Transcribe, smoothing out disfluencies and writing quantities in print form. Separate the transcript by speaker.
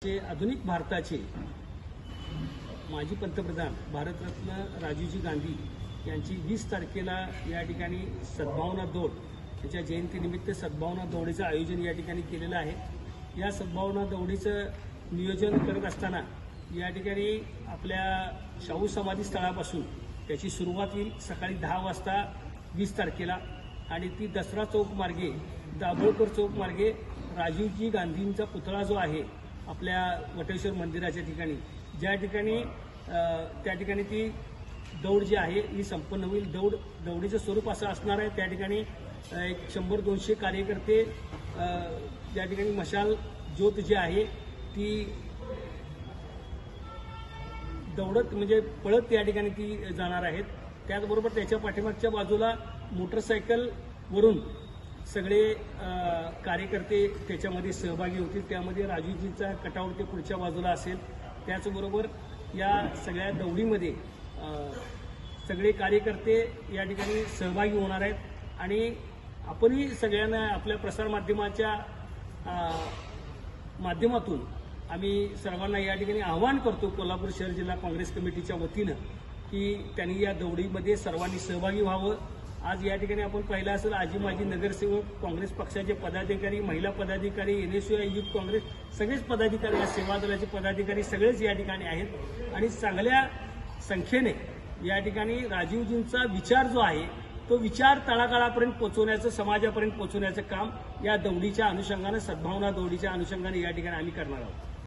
Speaker 1: आधुनिक भारताचे माजी पंतप्रधान भारतरत्न राजीवजी गांधी यांची 20 तारखेला या ठिकाणी सद्भावना दौड त्याच्या जयंतीनिमित्त सद्भावना दौडीचं आयोजन या ठिकाणी केलेलं आहे। या सद्भावना दौडीचं नियोजन करत असताना या ठिकाणी आपल्या शाहू समाधी स्थळापासून त्याची सुरुवात होईल सकाळी 10 वाजता 20 तारखेला आणि ती दसरा चौक मार्गे दाभोळकर चौक मार्गे राजीवजी गांधींचा पुतळा जो आहे आपल्या वटेश्वर मंदिराच्या ठिकाणी ज्या ठिकाणी त्या ठिकाणी ती दौड जी आहे ही संपन्न होईल। दौडीचं स्वरूप असं असणार आहे। त्या ठिकाणी एक 100-200 कार्यकर्ते त्या ठिकाणी मशाल ज्योत जी आहे ती दौडत म्हणजे पळत त्या ठिकाणी ती जाणार आहेत। त्याचबरोबर त्याच्या पाठीमागच्या बाजूला मोटरसायकलवरून सगळे कार्यकर्ते त्याच्यामध्ये सहभागी होतील। त्यामध्ये राजीवजींचा कटआउट ते पुढच्या बाजूला असेल। त्याचबरोबर या सगळ्या दौडीमध्ये सगळे कार्यकर्ते या ठिकाणी सहभागी होणार आहेत आणि आपणही सगळ्यांना आपल्या प्रसारमाध्यमाच्या माध्यमातून आम्ही सर्वांना या ठिकाणी आवाहन करतो कोल्हापूर शहर जिल्हा काँग्रेस कमिटीच्या वतीनं की त्यांनी या दौडीमध्ये सर्वांनी सहभागी व्हावं। आज या ठिकाणी आपण पाहिलं असेल आजी माजी नगरसेवक काँग्रेस पक्षाचे पदाधिकारी महिला पदाधिकारी NSUI युथ काँग्रेस सगळेच पदाधिकारी सेवा दलाचे पदाधिकारी सगळेच या ठिकाणी आहेत आणि चांगल्या संख्येने या ठिकाणी राजीवजींचा विचार जो आहे तो विचार तळागाळापर्यंत पोहोचवण्याचं समाजापर्यंत पोहोचवण्याचं काम या दौडीच्या अनुषंगानं सद्भावना दौडीच्या अनुषंगाने या ठिकाणी आम्ही करणार आहोत।